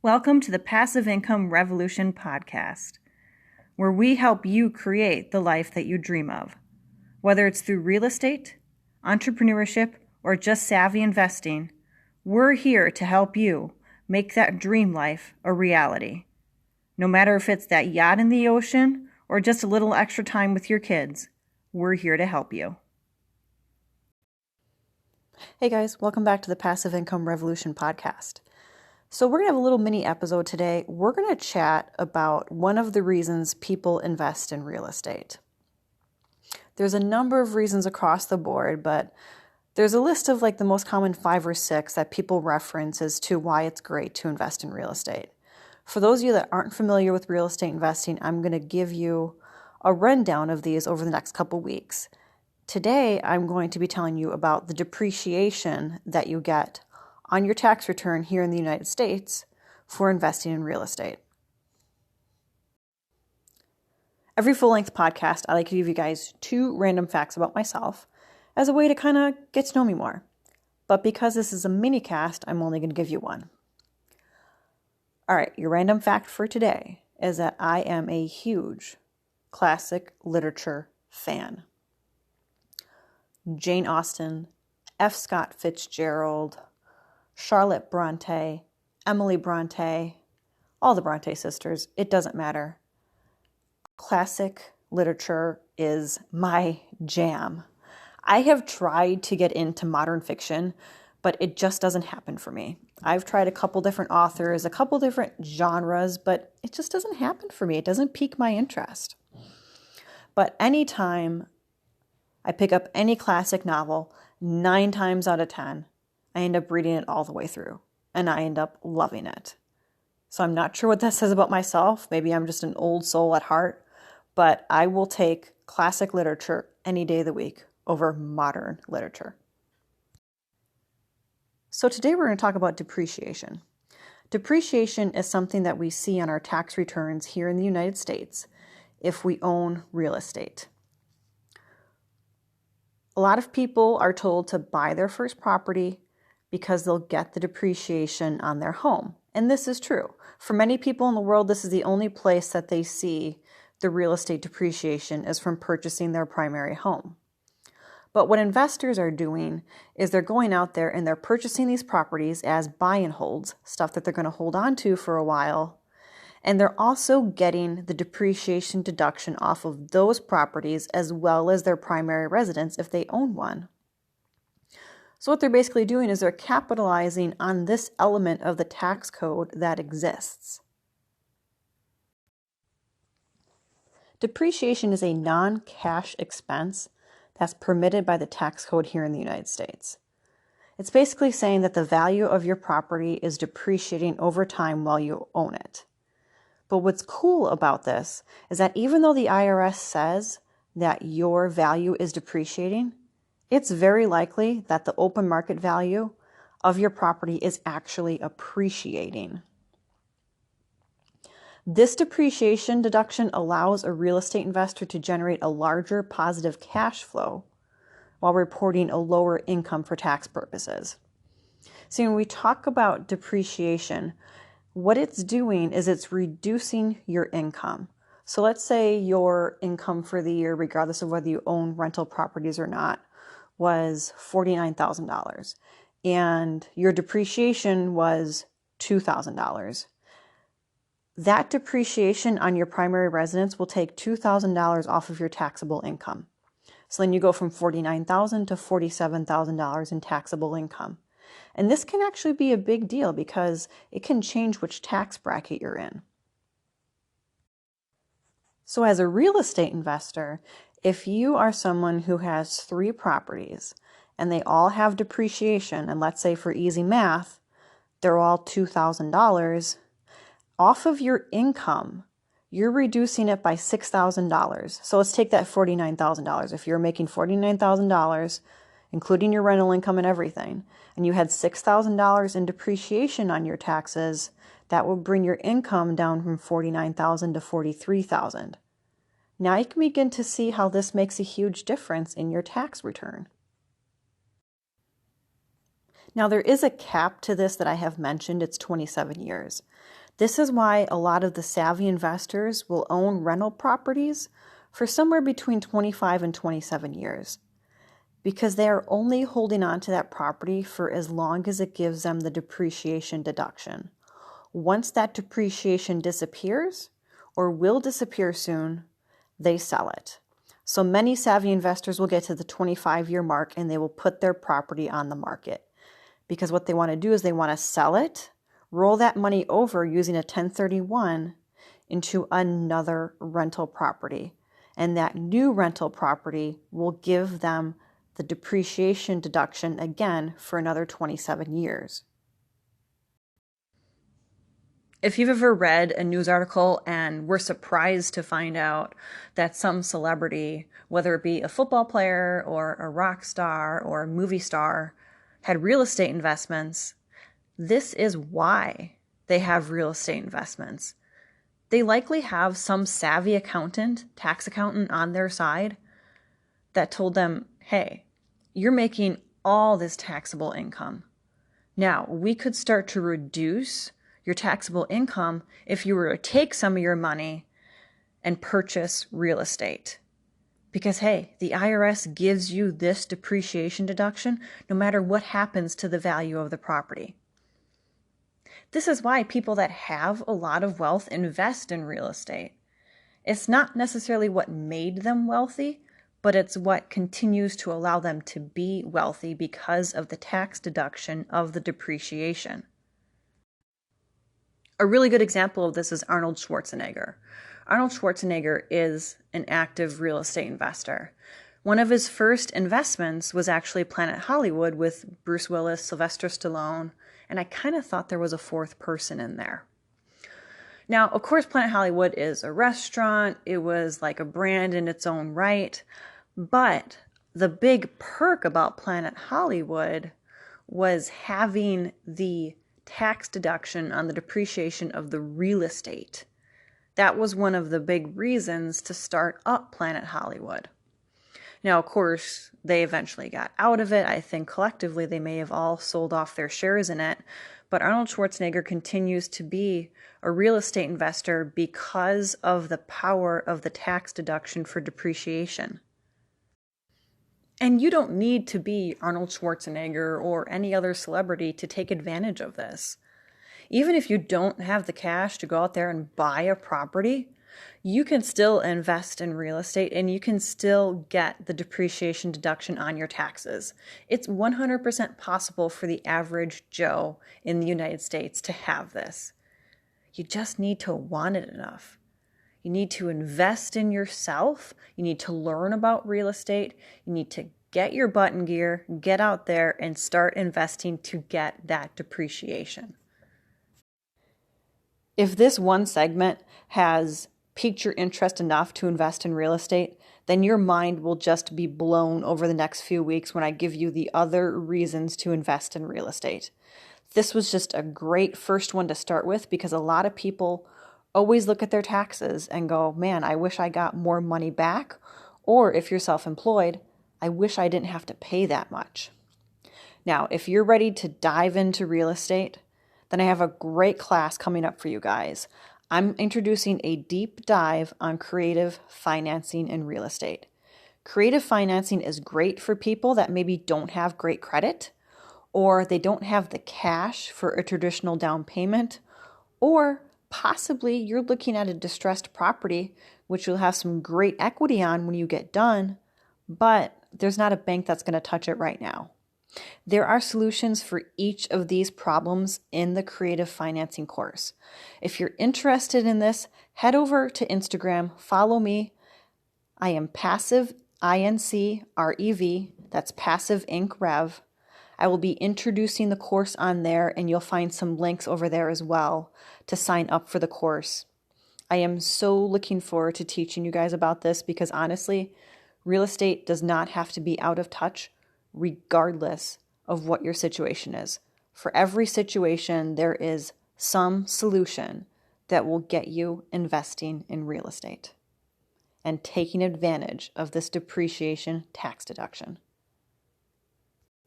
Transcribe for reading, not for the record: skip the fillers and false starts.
Welcome to the Passive Income Revolution podcast, where we help you create the life that you dream of. Whether it's through real estate, entrepreneurship, or just savvy investing, we're here to help you make that dream life a reality. No matter if it's that yacht in the ocean or just a little extra time with your kids, we're here to help you. Hey guys, welcome back to the Passive Income Revolution podcast. So we're going to have a little mini episode today. We're going to chat about one of the reasons people invest in real estate. There's a number of reasons across the board, but there's a list of like the most common 5 or 6 that people reference as to why it's great to invest in real estate. For those of you that aren't familiar with real estate investing, I'm going to give you a rundown of these over the next couple weeks. Today, I'm going to be telling you about the depreciation that you get on your tax return here in the United States for investing in real estate. Every full-length podcast, I like to give you guys 2 random facts about myself as a way to kind of get to know me more. But because this is a mini cast, I'm only going to give you one. All right, your random fact for today is that I am a huge classic literature fan. Jane Austen, F. Scott Fitzgerald, Charlotte Bronte, Emily Bronte, all the Bronte sisters, it doesn't matter. Classic literature is my jam. I have tried to get into modern fiction, but it just doesn't happen for me. I've tried a couple different authors, a couple different genres, but it just doesn't happen for me. It doesn't pique my interest. But anytime I pick up any classic novel, 9 times out of 10, I end up reading it all the way through, and I end up loving it. So I'm not sure what that says about myself. Maybe I'm just an old soul at heart, but I will take classic literature any day of the week over modern literature. So today we're going to talk about depreciation. Depreciation is something that we see on our tax returns here in the United States if we own real estate. A lot of people are told to buy their first property because they'll get the depreciation on their home. And this is true. For many people in the world, this is the only place that they see the real estate depreciation is from purchasing their primary home. But what investors are doing is they're going out there and they're purchasing these properties as buy and holds, stuff that they're going to hold on to for a while. And they're also getting the depreciation deduction off of those properties as well as their primary residence if they own one. So what they're basically doing is they're capitalizing on this element of the tax code that exists. Depreciation is a non-cash expense that's permitted by the tax code here in the United States. It's basically saying that the value of your property is depreciating over time while you own it. But what's cool about this is that even though the IRS says that your value is depreciating, it's very likely that the open market value of your property is actually appreciating. This depreciation deduction allows a real estate investor to generate a larger positive cash flow while reporting a lower income for tax purposes. See, when we talk about depreciation, what it's doing is it's reducing your income. So let's say your income for the year, regardless of whether you own rental properties or not, was $49,000 and your depreciation was $2,000. That depreciation on your primary residence will take $2,000 off of your taxable income. So then you go from $49,000 to $47,000 in taxable income. And this can actually be a big deal because it can change which tax bracket you're in. So as a real estate investor, if you are someone who has 3 properties and they all have depreciation, and let's say for easy math, they're all $2,000, off of your income, you're reducing it by $6,000. So let's take that $49,000. If you're making $49,000, including your rental income and everything, and you had $6,000 in depreciation on your taxes, that will bring your income down from $49,000 to $43,000. Now you can begin to see how this makes a huge difference in your tax return. Now, there is a cap to this that I have mentioned. It's 27 years. This is why a lot of the savvy investors will own rental properties for somewhere between 25 and 27 years, because they are only holding on to that property for as long as it gives them the depreciation deduction. Once that depreciation disappears, or will disappear soon, they sell it. So many savvy investors will get to the 25-year mark and they will put their property on the market, because what they want to do is they want to sell it, roll that money over using a 1031 into another rental property. And that new rental property will give them the depreciation deduction again for another 27 years. If you've ever read a news article and were surprised to find out that some celebrity, whether it be a football player or a rock star or a movie star, had real estate investments, this is why they have real estate investments. They likely have some savvy accountant, tax accountant on their side that told them, hey, you're making all this taxable income. Now, we could start to reduce your taxable income if you were to take some of your money and purchase real estate. Because, hey, the IRS gives you this depreciation deduction no matter what happens to the value of the property. This is why people that have a lot of wealth invest in real estate. It's not necessarily what made them wealthy, but it's what continues to allow them to be wealthy because of the tax deduction of the depreciation. A really good example of this is Arnold Schwarzenegger. Arnold Schwarzenegger is an active real estate investor. One of his first investments was actually Planet Hollywood with Bruce Willis, Sylvester Stallone, and I kind of thought there was a fourth person in there. Now, of course, Planet Hollywood is a restaurant. It was like a brand in its own right. But the big perk about Planet Hollywood was having the tax deduction on the depreciation of the real estate. That was one of the big reasons to start up Planet Hollywood. Now, of course, they eventually got out of it. I think collectively they may have all sold off their shares in it. But Arnold Schwarzenegger continues to be a real estate investor because of the power of the tax deduction for depreciation. And you don't need to be Arnold Schwarzenegger or any other celebrity to take advantage of this. Even if you don't have the cash to go out there and buy a property, you can still invest in real estate and you can still get the depreciation deduction on your taxes. It's 100% possible for the average Joe in the United States to have this. You just need to want it enough. You need to invest in yourself. You need to learn about real estate. You need to get your butt in gear, get out there, and start investing to get that depreciation. If this one segment has piqued your interest enough to invest in real estate, then your mind will just be blown over the next few weeks when I give you the other reasons to invest in real estate. This was just a great first one to start with because a lot of people always look at their taxes and go, man, I wish I got more money back. Or if you're self-employed, I wish I didn't have to pay that much. Now, if you're ready to dive into real estate, then I have a great class coming up for you guys. I'm introducing a deep dive on creative financing in real estate. Creative financing is great for people that maybe don't have great credit, or they don't have the cash for a traditional down payment, or possibly you're looking at a distressed property, which you'll have some great equity on when you get done, but there's not a bank that's going to touch it right now. There are solutions for each of these problems in the creative financing course. If you're interested in this, head over to Instagram, follow me. I am Passive INC REV, that's Passive Inc. Rev. I will be introducing the course on there, and you'll find some links over there as well to sign up for the course. I am so looking forward to teaching you guys about this because honestly, real estate does not have to be out of touch regardless of what your situation is. For every situation, there is some solution that will get you investing in real estate and taking advantage of this depreciation tax deduction.